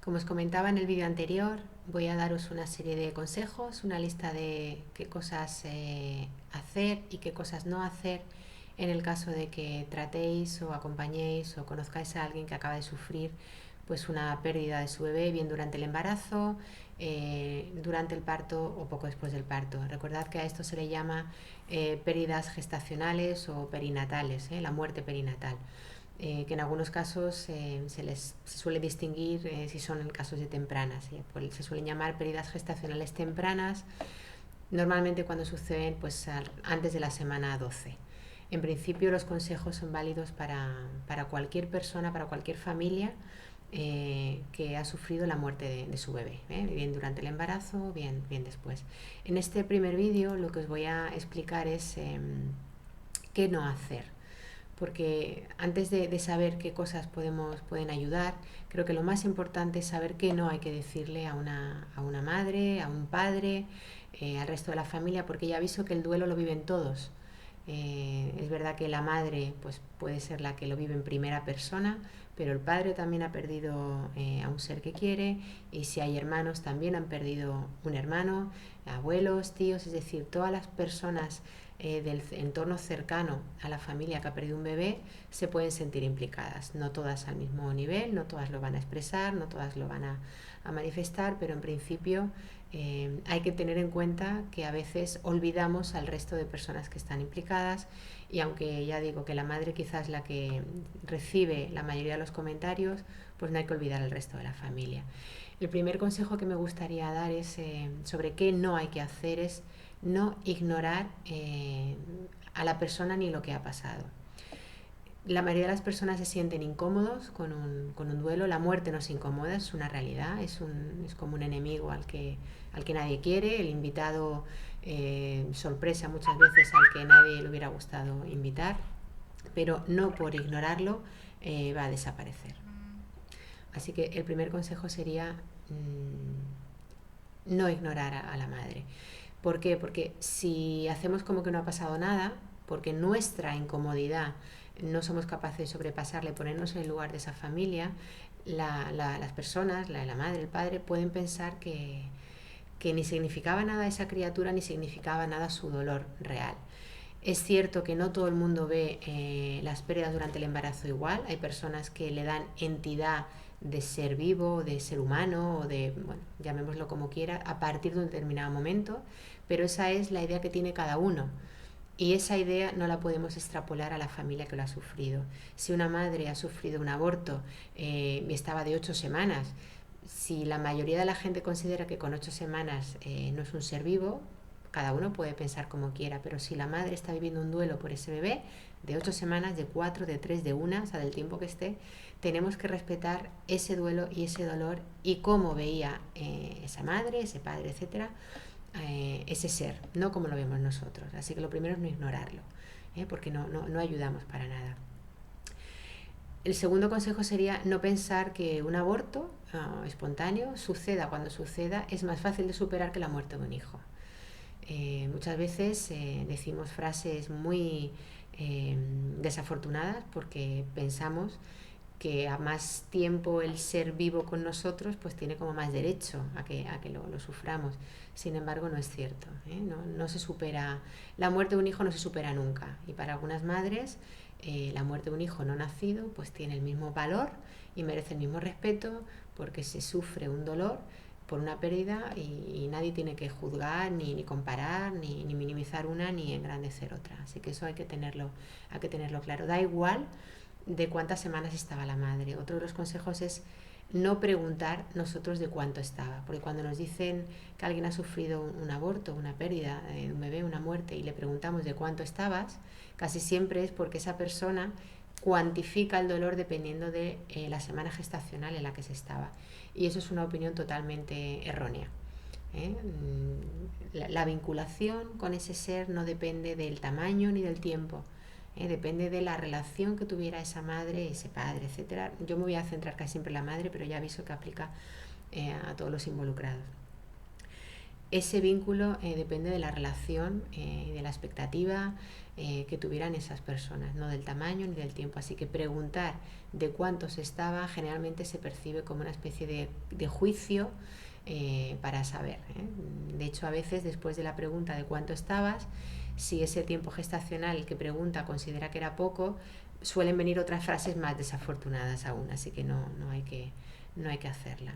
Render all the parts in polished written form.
Como os comentaba en el vídeo anterior, voy a daros una serie de consejos, una lista de qué cosas hacer y qué cosas no hacer en el caso de que tratéis o acompañéis o conozcáis a alguien que acaba de sufrir pues una pérdida de su bebé, bien durante el embarazo, durante el parto o poco después del parto. Recordad que a esto se le llama pérdidas gestacionales o perinatales, la muerte perinatal. Que en algunos casos se suele distinguir si son en casos de tempranas. Se suelen llamar pérdidas gestacionales tempranas, normalmente cuando suceden pues, antes de la semana 12. En principio los consejos son válidos para cualquier persona, para cualquier familia que ha sufrido la muerte de su bebé, bien durante el embarazo, bien después. En este primer vídeo lo que os voy a explicar es qué no hacer. Porque antes de saber qué cosas pueden ayudar, creo que lo más importante es saber qué no hay que decirle a una madre, a un padre, al resto de la familia, porque ya aviso que el duelo lo viven todos. Es verdad que la madre pues, puede ser la que lo vive en primera persona, pero el padre también ha perdido a un ser que quiere, y si hay hermanos también han perdido un hermano, abuelos, tíos, es decir, todas las personas del entorno cercano a la familia que ha perdido un bebé se pueden sentir implicadas. No todas al mismo nivel, no todas lo van a expresar, no todas lo van a manifestar, pero en principio hay que tener en cuenta que a veces olvidamos al resto de personas que están implicadas, y aunque ya digo que la madre quizás es la que recibe la mayoría de los comentarios, pues no hay que olvidar al resto de la familia. El primer consejo que me gustaría dar es sobre qué no hay que hacer es no ignorar a la persona ni lo que ha pasado. La mayoría de las personas se sienten incómodos con un duelo. La muerte nos incomoda, es una realidad, es como un enemigo al que nadie quiere, el invitado sorpresa muchas veces al que nadie le hubiera gustado invitar, pero no por ignorarlo va a desaparecer. Así que el primer consejo sería no ignorar a la madre. ¿Por qué? Porque si hacemos como que no ha pasado nada, porque nuestra incomodidad no somos capaces de sobrepasarla y ponernos en el lugar de esa familia, las personas, la madre, el padre, pueden pensar que ni significaba nada esa criatura, ni significaba nada su dolor real. Es cierto que no todo el mundo ve las pérdidas durante el embarazo igual. Hay personas que le dan entidad de ser vivo, de ser humano, o de, bueno, llamémoslo como quiera, a partir de un determinado momento, pero esa es la idea que tiene cada uno. Y esa idea no la podemos extrapolar a la familia que lo ha sufrido. Si una madre ha sufrido un aborto y estaba de 8 semanas, si la mayoría de la gente considera que con 8 semanas no es un ser vivo, cada uno puede pensar como quiera, pero si la madre está viviendo un duelo por ese bebé, de 8 semanas, de 4, de 3, de 1, o sea, del tiempo que esté, tenemos que respetar ese duelo y ese dolor y cómo veía esa madre, ese padre, etcétera, ese ser, no como lo vemos nosotros. Así que lo primero es no ignorarlo, porque no ayudamos para nada. El segundo consejo sería no pensar que un aborto espontáneo, suceda cuando suceda, es más fácil de superar que la muerte de un hijo. Muchas veces decimos frases muy desafortunadas porque pensamos que a más tiempo el ser vivo con nosotros pues tiene como más derecho a que lo suframos. Sin embargo, no es cierto, no se supera, la muerte de un hijo no se supera nunca, y para algunas madres la muerte de un hijo no nacido pues tiene el mismo valor y merece el mismo respeto, porque se sufre un dolor por una pérdida y nadie tiene que juzgar, ni comparar, ni minimizar una, ni engrandecer otra. Así que eso hay que tenerlo claro. Da igual de cuántas semanas estaba la madre. Otro de los consejos es no preguntar nosotros de cuánto estaba, porque cuando nos dicen que alguien ha sufrido un aborto, una pérdida de un bebé, una muerte, y le preguntamos de cuánto estabas, casi siempre es porque esa persona cuantifica el dolor dependiendo de la semana gestacional en la que se estaba. Y eso es una opinión totalmente errónea. La vinculación con ese ser no depende del tamaño ni del tiempo. Depende de la relación que tuviera esa madre, ese padre, etcétera. Yo me voy a centrar casi siempre en la madre, pero ya aviso que aplica a todos los involucrados. ese vínculo depende de la relación y de la expectativa que tuvieran esas personas, no del tamaño ni del tiempo. Así que preguntar de cuántos estaba generalmente se percibe como una especie de juicio para saber. De hecho, a veces después de la pregunta de cuánto estabas, si ese tiempo gestacional el que pregunta considera que era poco, suelen venir otras frases más desafortunadas aún, así que no hay que hacerla.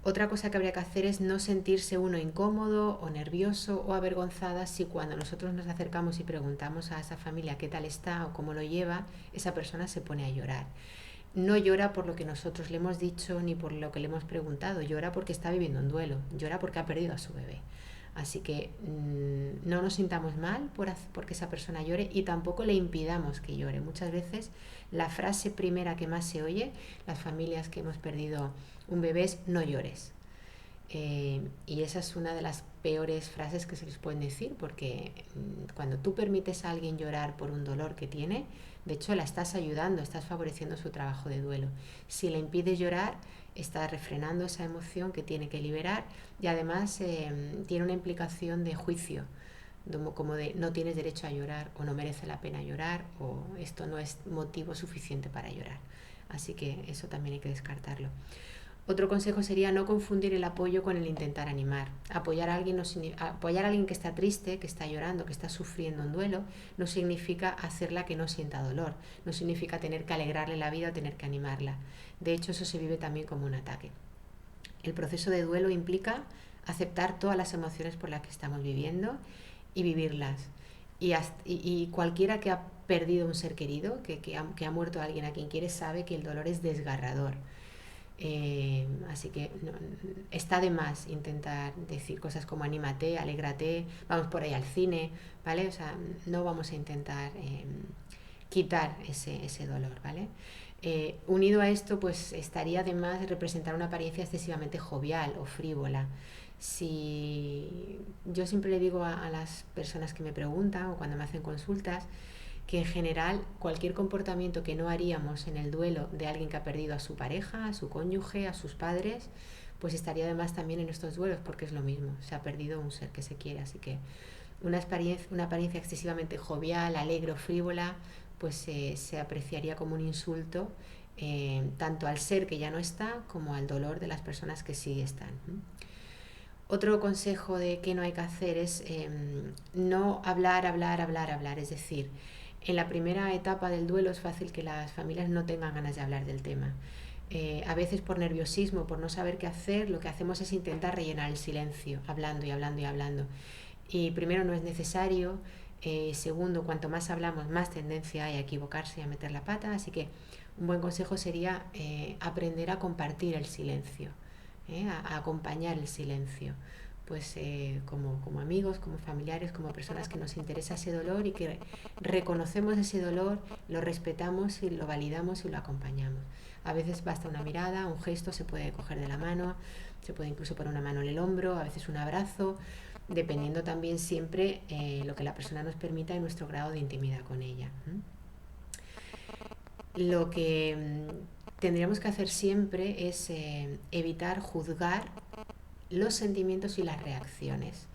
Otra cosa que habría que hacer es no sentirse uno incómodo o nervioso o avergonzada si cuando nosotros nos acercamos y preguntamos a esa familia qué tal está o cómo lo lleva, esa persona se pone a llorar. No llora por lo que nosotros le hemos dicho ni por lo que le hemos preguntado, llora porque está viviendo un duelo, llora porque ha perdido a su bebé. Así que no nos sintamos mal porque esa persona llore y tampoco le impidamos que llore. Muchas veces la frase primera que más se oye, las familias que hemos perdido un bebé, es no llores. Y esa es una de las peores frases que se les pueden decir, porque cuando tú permites a alguien llorar por un dolor que tiene, de hecho la estás ayudando, estás favoreciendo su trabajo de duelo. Si le impides llorar, estás refrenando esa emoción que tiene que liberar y además tiene una implicación de juicio, como de no tienes derecho a llorar o no merece la pena llorar o esto no es motivo suficiente para llorar. Así que eso también hay que descartarlo. Otro consejo sería no confundir el apoyo con el intentar animar. Apoyar a alguien que está triste, que está llorando, que está sufriendo un duelo, no significa hacerla que no sienta dolor, no significa tener que alegrarle la vida o tener que animarla. De hecho, eso se vive también como un ataque. El proceso de duelo implica aceptar todas las emociones por las que estamos viviendo y vivirlas. Y cualquiera que ha perdido un ser querido, que ha muerto alguien a quien quiere, sabe que el dolor es desgarrador. Así que está de más intentar decir cosas como anímate, alégrate, vamos por ahí al cine, ¿vale? O sea, no vamos a intentar quitar ese dolor, ¿vale? Unido a esto, pues estaría de más representar una apariencia excesivamente jovial o frívola. Si yo siempre le digo a las personas que me preguntan o cuando me hacen consultas, que en general cualquier comportamiento que no haríamos en el duelo de alguien que ha perdido a su pareja, a su cónyuge, a sus padres, pues estaría además también en estos duelos porque es lo mismo, se ha perdido un ser que se quiere, así que una apariencia excesivamente jovial, alegre o frívola, pues se apreciaría como un insulto tanto al ser que ya no está como al dolor de las personas que sí están. Otro consejo de qué no hay que hacer es no hablar, es decir, en la primera etapa del duelo es fácil que las familias no tengan ganas de hablar del tema. A veces por nerviosismo, por no saber qué hacer, lo que hacemos es intentar rellenar el silencio, hablando y hablando y hablando. Y primero no es necesario, segundo, cuanto más hablamos, más tendencia hay a equivocarse y a meter la pata, así que un buen consejo sería aprender a compartir el silencio, a acompañar el silencio, pues como amigos, como familiares, como personas que nos interesa ese dolor y que reconocemos ese dolor, lo respetamos y lo validamos y lo acompañamos. A veces basta una mirada, un gesto, se puede coger de la mano, se puede incluso poner una mano en el hombro, a veces un abrazo, dependiendo también siempre lo que la persona nos permita y nuestro grado de intimidad con ella. Lo que tendríamos que hacer siempre es evitar juzgar los sentimientos y las reacciones.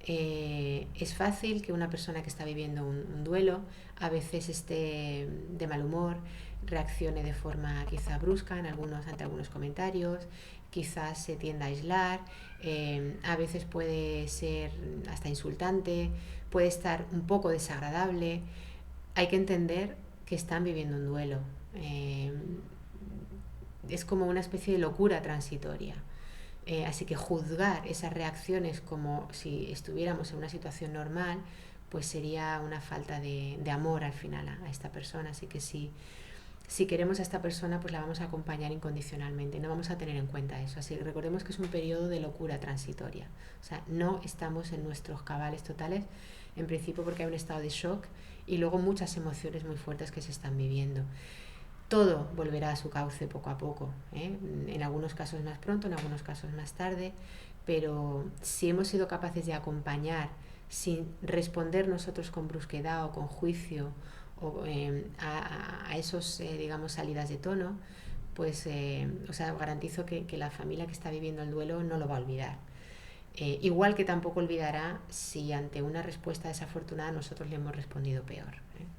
Es fácil que una persona que está viviendo un duelo a veces esté de mal humor, reaccione de forma quizá brusca ante algunos comentarios, quizás se tienda a aislar, a veces puede ser hasta insultante, puede estar un poco desagradable. Hay que entender que están viviendo un duelo. Es como una especie de locura transitoria. Así que juzgar esas reacciones como si estuviéramos en una situación normal, pues sería una falta de amor al final a esta persona. Así que si queremos a esta persona, pues la vamos a acompañar incondicionalmente, no vamos a tener en cuenta eso. Así que recordemos que es un periodo de locura transitoria. O sea, no estamos en nuestros cabales totales, en principio porque hay un estado de shock y luego muchas emociones muy fuertes que se están viviendo. Todo volverá a su cauce poco a poco, en algunos casos más pronto, en algunos casos más tarde, pero si hemos sido capaces de acompañar sin responder nosotros con brusquedad o con juicio o, a esos, digamos, salidas de tono, pues os garantizo que la familia que está viviendo el duelo no lo va a olvidar. Igual que tampoco olvidará si ante una respuesta desafortunada nosotros le hemos respondido peor.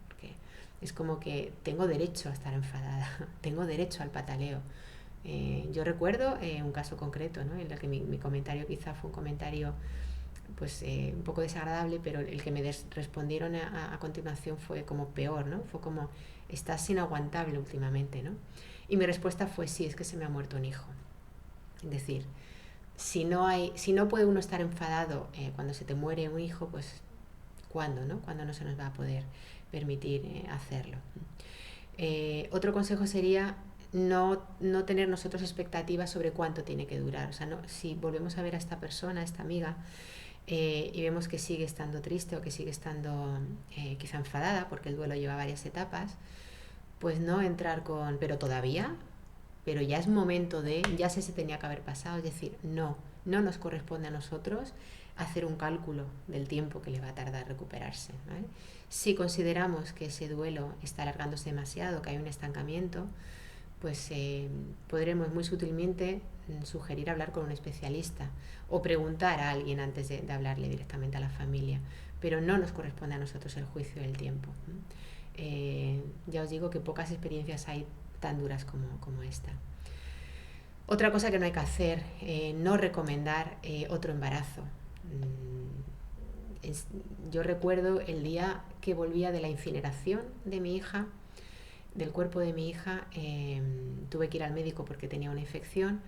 Porque es como que tengo derecho a estar enfadada, tengo derecho al pataleo. Yo recuerdo un caso concreto, ¿no? En el que mi comentario quizá fue un comentario pues un poco desagradable, pero el que me respondieron a continuación fue como peor, ¿no? Fue como, estás inaguantable últimamente, ¿no? Y mi respuesta fue, sí, es que se me ha muerto un hijo. Es decir, si no puede uno estar enfadado cuando se te muere un hijo, pues ¿cuándo, no? ¿Cuándo no se nos va a poder permitir hacerlo? Otro consejo sería no tener nosotros expectativas sobre cuánto tiene que durar. O sea, si volvemos a ver a esta persona, a esta amiga, y vemos que sigue estando triste o que sigue estando quizá enfadada porque el duelo lleva varias etapas, pues no entrar con, pero todavía, pero ya es momento de, ya se tenía que haber pasado, es decir, no nos corresponde a nosotros hacer un cálculo del tiempo que le va a tardar recuperarse, ¿vale? Si consideramos que ese duelo está alargándose demasiado, que hay un estancamiento, pues podremos muy sutilmente sugerir hablar con un especialista o preguntar a alguien antes de hablarle directamente a la familia, pero no nos corresponde a nosotros el juicio del tiempo. Ya os digo que pocas experiencias hay tan duras como esta. Otra cosa que no hay que hacer, no recomendar otro embarazo. Yo recuerdo el día que volvía de la incineración de mi hija, del cuerpo de mi hija, tuve que ir al médico porque tenía una infección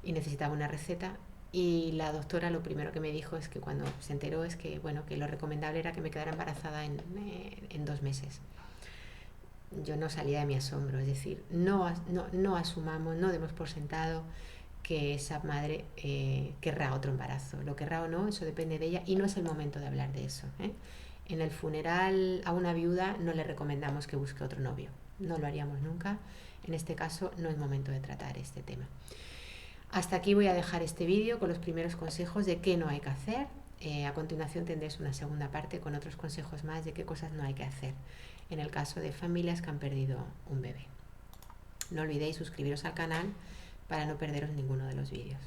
y necesitaba una receta, y la doctora lo primero que me dijo es que cuando se enteró es que, bueno, que lo recomendable era que me quedara embarazada en 2 meses. Yo no salía de mi asombro, es decir, no asumamos, no demos por sentado que esa madre querrá otro embarazo. Lo querrá o no, eso depende de ella y no es el momento de hablar de eso. En el funeral a una viuda no le recomendamos que busque otro novio, no lo haríamos nunca. En este caso no es momento de tratar este tema. Hasta aquí voy a dejar este vídeo con los primeros consejos de qué no hay que hacer. A continuación tendréis una segunda parte con otros consejos más de qué cosas no hay que hacer en el caso de familias que han perdido un bebé. No olvidéis suscribiros al canal para no perderos ninguno de los vídeos.